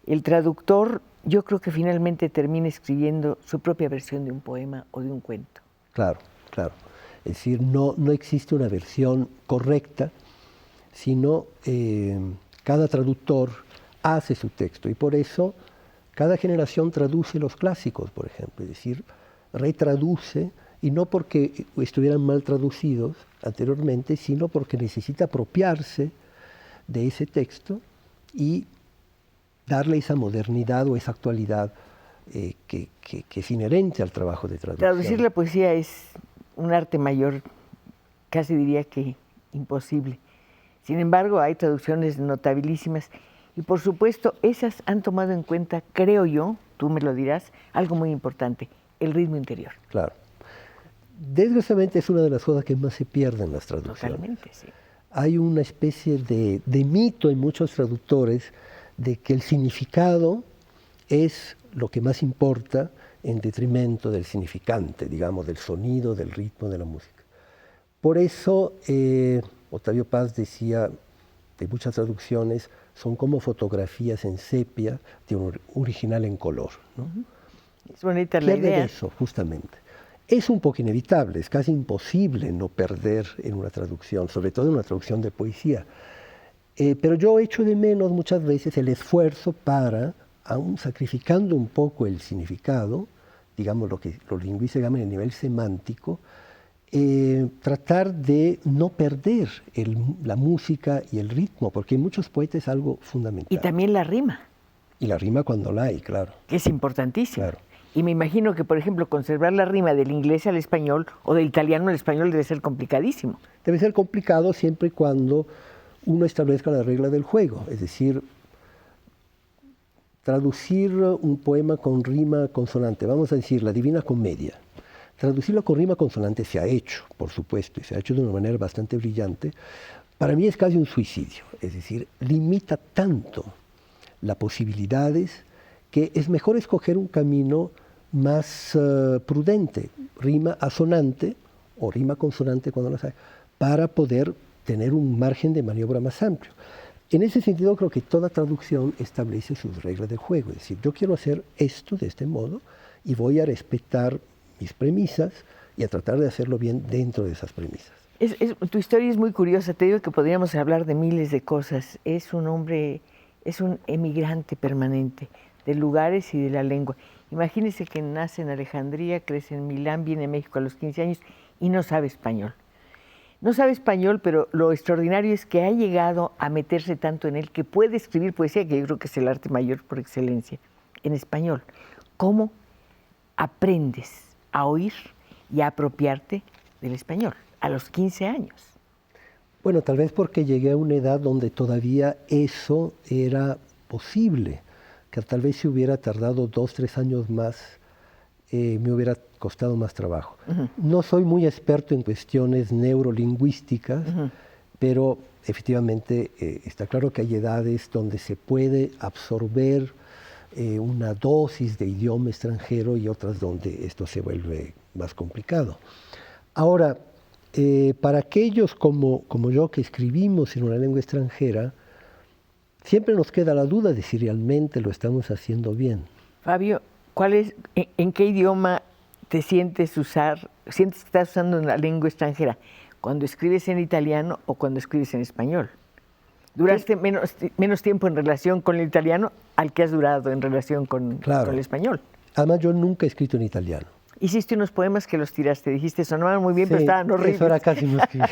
El traductor, yo creo que finalmente termina escribiendo su propia versión de un poema o de un cuento. Claro, claro. Es decir, no existe una versión correcta, sino cada traductor hace su texto y por eso cada generación traduce los clásicos, por ejemplo, es decir, retraduce, y no porque estuvieran mal traducidos anteriormente, sino porque necesita apropiarse de ese texto y darle esa modernidad o esa actualidad que es inherente al trabajo de traducción. Traducir la poesía es un arte mayor, casi diría que imposible. Sin embargo, hay traducciones notabilísimas y, por supuesto, esas han tomado en cuenta, creo yo, tú me lo dirás, algo muy importante, el ritmo interior. Claro. Desgraciadamente es una de las cosas que más se pierden en las traducciones. Totalmente, sí. Hay una especie de mito en muchos traductores de que el significado es lo que más importa en detrimento del significante, digamos, del sonido, del ritmo, de la música. Por eso, Octavio Paz decía de muchas traducciones, son como fotografías en sepia de un original en color, ¿no? Es bonita la Pierde idea. eso, justamente. Es un poco inevitable, es casi imposible no perder en una traducción, sobre todo en una traducción de poesía. Pero yo echo de menos muchas veces el esfuerzo para, aún sacrificando un poco el significado, digamos lo que los lingüistas llaman el nivel semántico, tratar de no perder la música y el ritmo, porque en muchos poetas es algo fundamental. Y también la rima. Y la rima cuando la hay, claro. Que es importantísima. Claro. Y me imagino que, por ejemplo, conservar la rima del inglés al español o del italiano al español debe ser complicadísimo. Debe ser complicado siempre y cuando uno establezca la regla del juego, es decir, traducir un poema con rima consonante, vamos a decir la Divina Comedia. Traducirlo con rima consonante se ha hecho, por supuesto, y se ha hecho de una manera bastante brillante. Para mí es casi un suicidio, es decir, limita tanto las posibilidades que es mejor escoger un camino más prudente, rima asonante o rima consonante cuando las hay, para poder tener un margen de maniobra más amplio. En ese sentido creo que toda traducción establece sus reglas de juego, es decir, yo quiero hacer esto de este modo y voy a respetar mis premisas y a tratar de hacerlo bien dentro de esas premisas. Tu historia es muy curiosa, te digo que podríamos hablar de miles de cosas. Es un hombre, es un emigrante permanente de lugares y de la lengua. Imagínese que nace en Alejandría, crece en Milán, viene a México a los 15 años y no sabe español. No sabe español, pero lo extraordinario es que ha llegado a meterse tanto en él que puede escribir poesía, que yo creo que es el arte mayor por excelencia, en español. ¿Cómo aprendes a oír y a apropiarte del español a los 15 años? Bueno, tal vez porque llegué a una edad donde todavía eso era posible, que tal vez si hubiera tardado 2, 3 años más, me hubiera costado más trabajo. No soy muy experto en cuestiones neurolingüísticas, pero efectivamente está claro que hay edades donde se puede absorber una dosis de idioma extranjero y otras donde esto se vuelve más complicado. Ahora, para aquellos como yo que escribimos en una lengua extranjera, siempre nos queda la duda de si realmente lo estamos haciendo bien. Fabio, ¿en qué idioma te sientes que estás usando una lengua extranjera? ¿Cuando escribes en italiano o cuando escribes en español? ¿Duraste menos tiempo en relación con el italiano al que has durado en relación con el español? Además, yo nunca he escrito en italiano. Hiciste unos poemas que los tiraste, dijiste, sonaban muy bien, sí, pero estaban horribles. Eso era casi no escribir.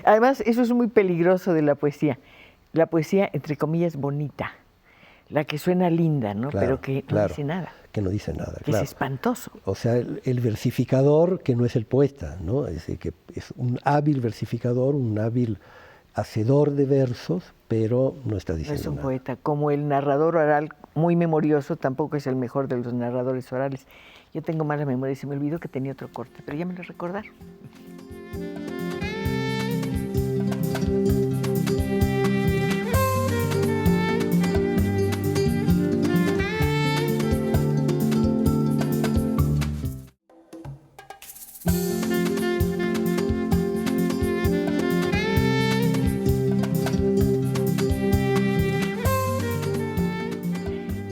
Además, eso es muy peligroso de la poesía. La poesía, entre comillas, bonita. La que suena linda, ¿no? Claro, pero que no dice nada. Que no dice nada, que claro. Es espantoso. O sea, el versificador que no es el poeta, ¿no? Es decir, que es un hábil versificador, un hábil hacedor de versos, pero no está diciendo nada. No es un poeta. Como el narrador oral muy memorioso, tampoco es el mejor de los narradores orales. Yo tengo mala memoria y se me olvidó que tenía otro corte, pero ya me lo recordaron.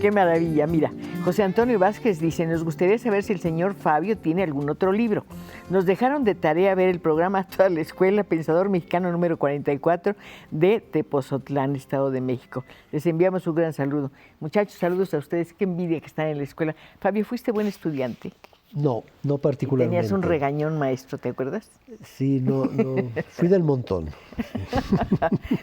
Qué maravilla. Mira, José Antonio Vázquez dice, nos gustaría saber si el señor Fabio tiene algún otro libro. Nos dejaron de tarea ver el programa Toda la Escuela, Pensador Mexicano número 44 de Tepozotlán, Estado de México. Les enviamos un gran saludo. Muchachos, saludos a ustedes. Qué envidia que están en la escuela. Fabio, ¿fuiste buen estudiante? No particularmente. Tenías un regañón maestro, ¿te acuerdas? Sí, no. Fui del montón.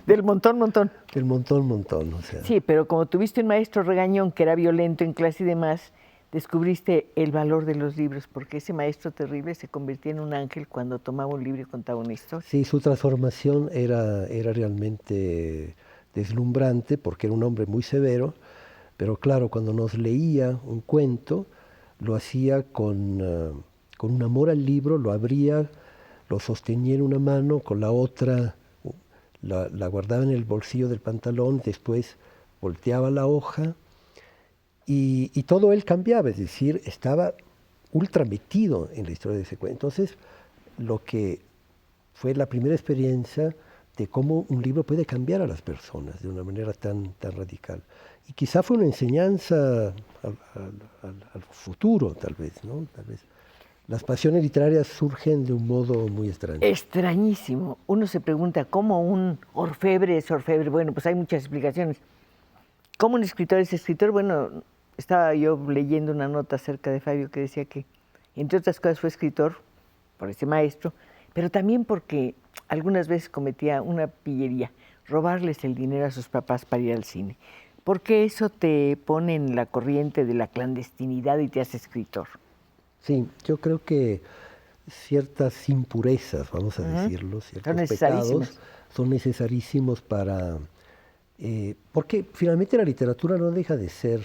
Del montón. Del montón, o sea. Sí, pero como tuviste un maestro regañón que era violento en clase y demás, descubriste el valor de los libros, porque ese maestro terrible se convertía en un ángel cuando tomaba un libro y contaba una historia. Sí, su transformación era realmente deslumbrante porque era un hombre muy severo, pero claro, cuando nos leía un cuento, lo hacía con un amor al libro, lo abría, lo sostenía en una mano, con la otra la guardaba en el bolsillo del pantalón, después volteaba la hoja y todo él cambiaba, es decir, estaba ultra metido en la historia de ese cuento. Entonces, lo que fue la primera experiencia de cómo un libro puede cambiar a las personas de una manera tan radical. Y quizá fue una enseñanza al futuro, tal vez, ¿no? Tal vez. Las pasiones literarias surgen de un modo muy extraño. Extrañísimo. Uno se pregunta cómo un orfebre es orfebre. Bueno, pues hay muchas explicaciones. ¿Cómo un escritor es escritor? Bueno, estaba yo leyendo una nota acerca de Fabio que decía que, entre otras cosas, fue escritor por ese maestro, pero también porque algunas veces cometía una pillería, robarles el dinero a sus papás para ir al cine. Porque eso te pone en la corriente de la clandestinidad y te hace escritor. Sí, yo creo que ciertas impurezas, vamos a decirlo, ciertos pecados son necesarísimos para... porque finalmente la literatura no deja de ser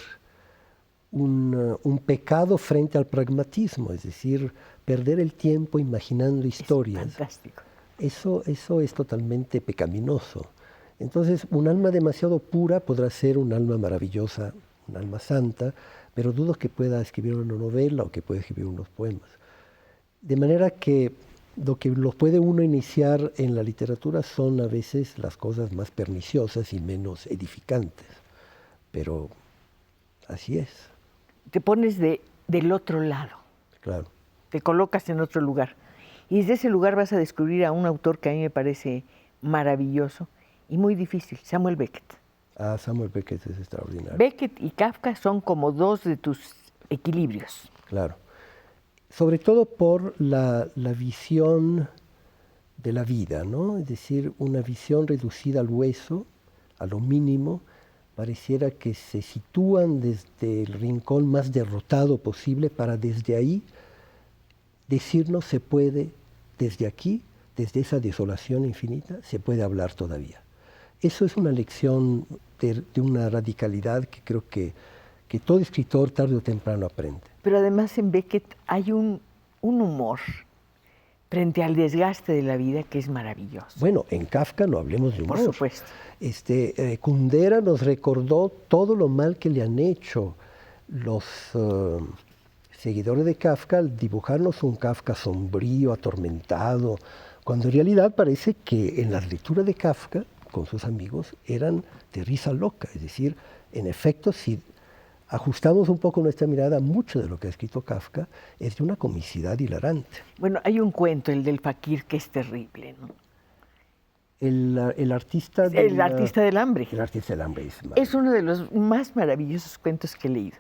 un pecado frente al pragmatismo, es decir, perder el tiempo imaginando historias. Es fantástico. Eso es totalmente pecaminoso. Entonces, un alma demasiado pura podrá ser un alma maravillosa, un alma santa, pero dudo que pueda escribir una novela o que pueda escribir unos poemas. De manera que lo que los puede uno iniciar en la literatura son a veces las cosas más perniciosas y menos edificantes. Pero así es. Te pones del otro lado. Claro. Te colocas en otro lugar. Y desde ese lugar vas a descubrir a un autor que a mí me parece maravilloso y muy difícil, Samuel Beckett. Ah, Samuel Beckett es extraordinario. Beckett y Kafka son como dos de tus equilibrios. Claro. Sobre todo por la visión de la vida, ¿no? Es decir, una visión reducida al hueso, a lo mínimo, pareciera que se sitúan desde el rincón más derrotado posible para desde ahí decirnos se puede, desde aquí, desde esa desolación infinita, se puede hablar todavía. Eso es una lección de una radicalidad que creo que todo escritor tarde o temprano aprende. Pero además en Beckett hay un humor frente al desgaste de la vida que es maravilloso. Bueno, en Kafka no hablemos de humor. Por supuesto. Kundera nos recordó todo lo mal que le han hecho los seguidores de Kafka al dibujarnos un Kafka sombrío, atormentado, cuando en realidad parece que en las lecturas de Kafka con sus amigos eran de risa loca. Es decir, en efecto, si ajustamos un poco nuestra mirada, mucho de lo que ha escrito Kafka es de una comicidad hilarante. Bueno, hay un cuento, el del fakir, que es terrible, ¿no? El artista del hambre. El artista del hambre es uno de los más maravillosos cuentos que he leído.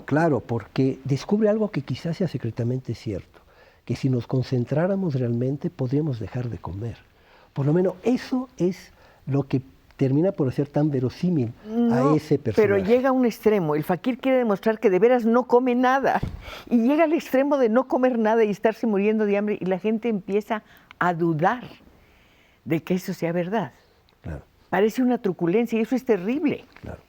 Claro, porque descubre algo que quizás sea secretamente cierto, que si nos concentráramos realmente podríamos dejar de comer. Por lo menos eso es lo que termina por ser tan verosímil a ese personaje. Pero llega a un extremo. El fakir quiere demostrar que de veras no come nada. Y llega al extremo de no comer nada y estarse muriendo de hambre. Y la gente empieza a dudar de que eso sea verdad. Claro. Parece una truculencia y eso es terrible. Claro.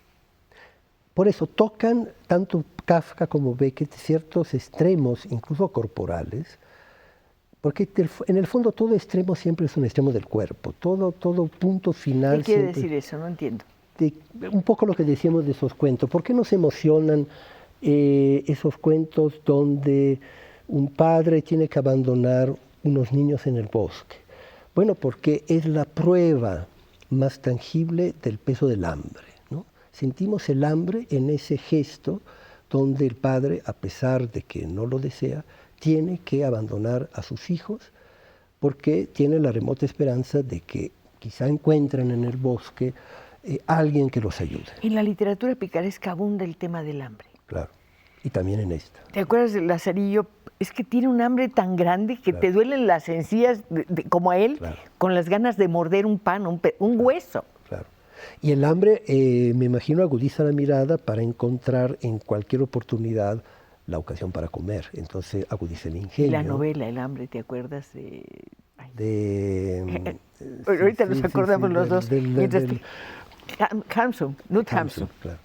Por eso tocan tanto Kafka como Beckett ciertos extremos, incluso corporales, porque en el fondo todo extremo siempre es un extremo del cuerpo, todo punto final. ¿Qué quiere decir eso? No entiendo. Un poco lo que decíamos de esos cuentos. ¿Por qué nos emocionan esos cuentos donde un padre tiene que abandonar unos niños en el bosque? Bueno, porque es la prueba más tangible del peso del hambre, ¿no? Sentimos el hambre en ese gesto donde el padre, a pesar de que no lo desea, tiene que abandonar a sus hijos porque tiene la remota esperanza de que quizá encuentren en el bosque alguien que los ayude. En la literatura picaresca abunda el tema del hambre. Claro. Y también en esta. ¿Te acuerdas de Lazarillo? Es que tiene un hambre tan grande que te duelen las encías, como a él, con las ganas de morder un pan, un hueso. Claro. Y el hambre, me imagino, agudiza la mirada para encontrar en cualquier oportunidad la ocasión para comer. Entonces agudiza el ingenio. Y la novela El hambre, ¿te acuerdas? Ahorita nos acordamos los dos. Hamsun, Knut Hamsun. Claro.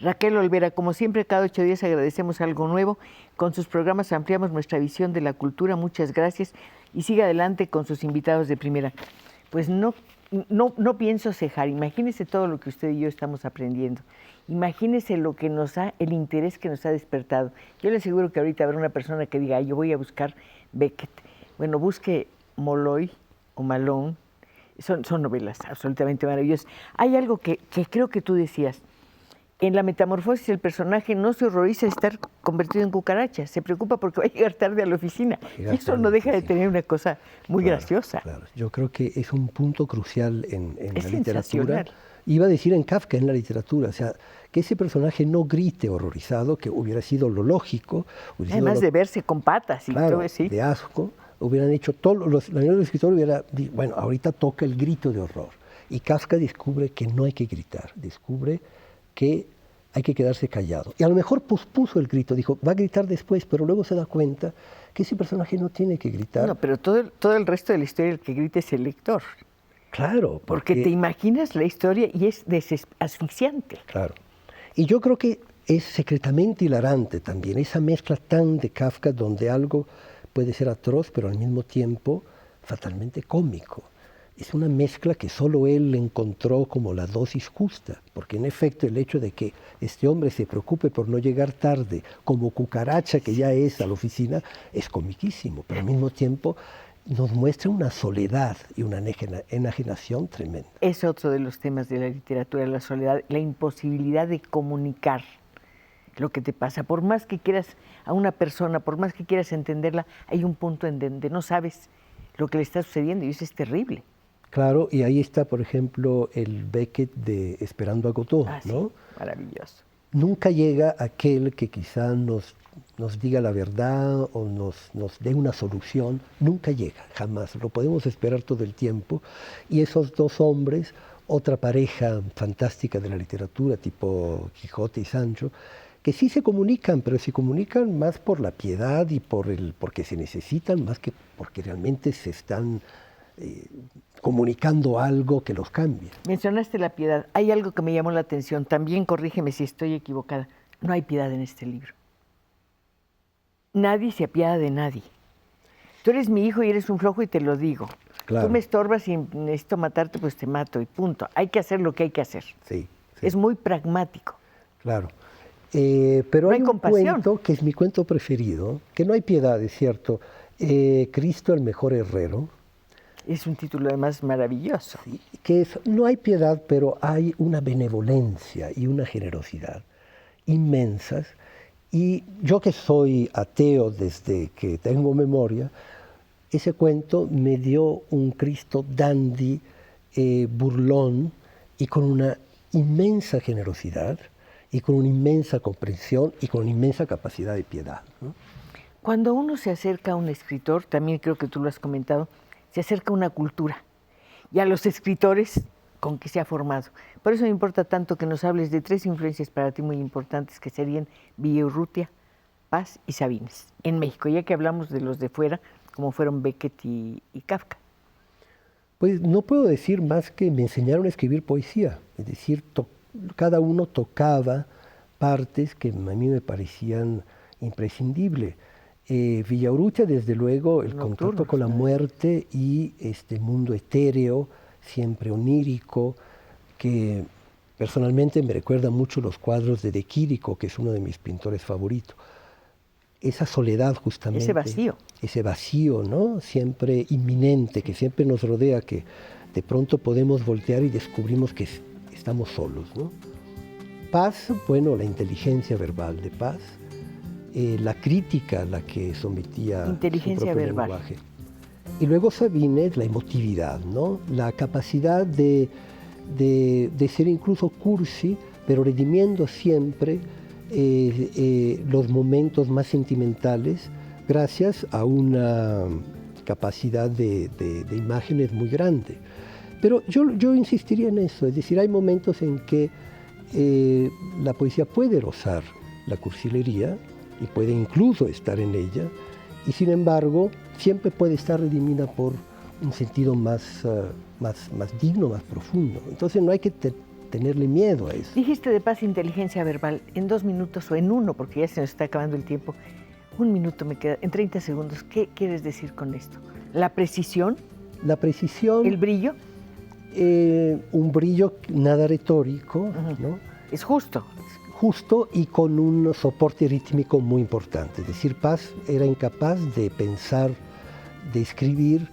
Raquel Olvera, como siempre, cada 8 días agradecemos algo nuevo. Con sus programas ampliamos nuestra visión de la cultura. Muchas gracias. Y siga adelante con sus invitados de primera. Pues no pienso cejar. Imagínese todo lo que usted y yo estamos aprendiendo. Imagínese lo que el interés que nos ha despertado. Yo le aseguro que ahorita habrá una persona que diga, yo voy a buscar Beckett. Bueno, busque Molloy o Malone. Son novelas absolutamente maravillosas. Hay algo que creo que tú decías. En la metamorfosis el personaje no se horroriza de estar convertido en cucaracha, se preocupa porque va a llegar tarde a la oficina. Y eso no deja de tener una cosa muy graciosa. Claro. Yo creo que es un punto crucial en la literatura. Sensacional. Iba a decir en Kafka, en la literatura, o sea, que ese personaje no grite horrorizado, que hubiera sido lo lógico. Además de verse con patas y todo así. De asco, hubieran hecho todos la mayoría de los escritores hubiera dicho, bueno, ahorita toca el grito de horror. Y Kafka descubre que no hay que gritar, descubre que hay que quedarse callado. Y a lo mejor pospuso el grito, dijo, va a gritar después, pero luego se da cuenta que ese personaje no tiene que gritar. No, pero todo el resto de la historia el que grita es el lector. Claro. Porque te imaginas la historia y es asfixiante. Claro. Y yo creo que es secretamente hilarante también, esa mezcla tan de Kafka donde algo puede ser atroz, pero al mismo tiempo fatalmente cómico. Es una mezcla que solo él encontró como la dosis justa, porque en efecto el hecho de que este hombre se preocupe por no llegar tarde, como cucaracha que ya es a la oficina, es comiquísimo, pero al mismo tiempo nos muestra una soledad y una enajenación tremenda. Es otro de los temas de la literatura, la soledad, la imposibilidad de comunicar lo que te pasa. Por más que quieras a una persona, por más que quieras entenderla, hay un punto en donde no sabes lo que le está sucediendo y eso es terrible. Claro, y ahí está, por ejemplo, el Beckett de Esperando a Godot, ¿no? Sí, maravilloso. Nunca llega aquel que quizá nos diga la verdad o nos dé una solución, nunca llega, jamás. Lo podemos esperar todo el tiempo. Y esos dos hombres, otra pareja fantástica de la literatura, tipo Quijote y Sancho, que sí se comunican, pero se comunican más por la piedad y porque se necesitan, más que porque realmente se están comunicando algo que los cambie. Mencionaste la piedad. Hay algo que me llamó la atención. También corrígeme si estoy equivocada. No hay piedad en este libro. Nadie se apiada de nadie. Tú eres mi hijo y eres un flojo y te lo digo. Claro. Tú me estorbas y necesito matarte, pues te mato y punto. Hay que hacer lo que hay que hacer. Sí. Es muy pragmático. Claro. Pero no hay un compasión. cuento que es mi cuento preferido, que no hay piedad, es cierto. Cristo el mejor herrero. Es un título además maravilloso. Sí, que es, no hay piedad, pero hay una benevolencia y una generosidad inmensas. Y yo que soy ateo desde que tengo memoria, ese cuento me dio un Cristo dandy, burlón y con una inmensa generosidad y con una inmensa comprensión y con una inmensa capacidad de piedad, ¿no? Cuando uno se acerca a un escritor, también creo que tú lo has comentado, se acerca a una cultura y a los escritores con que se ha formado. Por eso me importa tanto que nos hables de 3 influencias para ti muy importantes que serían Villaurrutia, Paz y Sabines en México, ya que hablamos de los de fuera, como fueron Beckett y Kafka. Pues no puedo decir más que me enseñaron a escribir poesía, es decir, cada uno tocaba partes que a mí me parecían imprescindibles. Villaurrutia, desde luego, el contacto con la muerte y este mundo etéreo, siempre onírico, que personalmente me recuerda mucho los cuadros de De Chirico, que es uno de mis pintores favoritos. Esa soledad justamente. Ese vacío. Ese vacío, ¿no? Siempre inminente, que siempre nos rodea, que de pronto podemos voltear y descubrimos que estamos solos, ¿no? Paz, bueno, la inteligencia verbal de Paz. La crítica a la que sometía inteligencia su propio verbal. lenguaje. Y luego Sabines, la emotividad, ¿no? La capacidad de ser incluso cursi, pero redimiendo siempre los momentos más sentimentales gracias a una capacidad de imágenes muy grande. Pero yo insistiría en eso, es decir, hay momentos en que la poesía puede rozar la cursilería y puede incluso estar en ella, y sin embargo siempre puede estar redimida por un sentido más digno, más profundo. Entonces no hay que tenerle miedo a eso. Dijiste de paz e inteligencia verbal. En 2 minutos o en 1, porque ya se nos está acabando el tiempo. 1 minuto me queda, en 30 segundos. ¿Qué quieres decir con esto? ¿La precisión? La precisión. ¿El brillo? Un brillo nada retórico, ¿no? Es justo. Justo y con un soporte rítmico muy importante. Es decir, Paz era incapaz de pensar, de escribir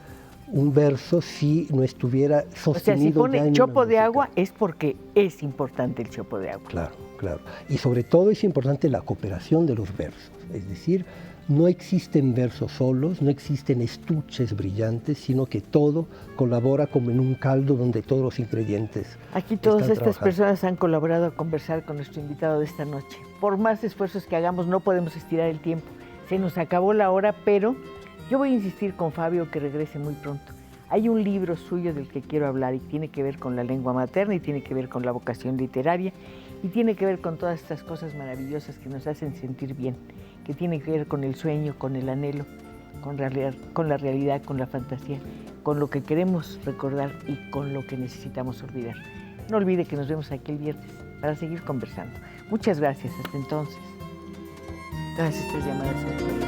un verso si no estuviera sostenido. O sea, si pone ya en chopo una de música. agua es porque es importante el chopo de agua. Claro, claro. Y sobre todo es importante la cooperación de los versos. Es decir, no existen versos solos, no existen estuches brillantes, sino que todo colabora como en un caldo donde todos los ingredientes Aquí todas están estas trabajando. personas han colaborado a conversar con nuestro invitado de esta noche. Por más esfuerzos que hagamos, no podemos estirar el tiempo. Se nos acabó la hora, pero yo voy a insistir con Fabio que regrese muy pronto. Hay un libro suyo del que quiero hablar y tiene que ver con la lengua materna y tiene que ver con la vocación literaria y tiene que ver con todas estas cosas maravillosas que nos hacen sentir bien, que tiene que ver con el sueño, con el anhelo, con la realidad, con la fantasía, con lo que queremos recordar y con lo que necesitamos olvidar. No olvide que nos vemos aquí el viernes para seguir conversando. Muchas gracias, hasta entonces. Todas estas llamadas son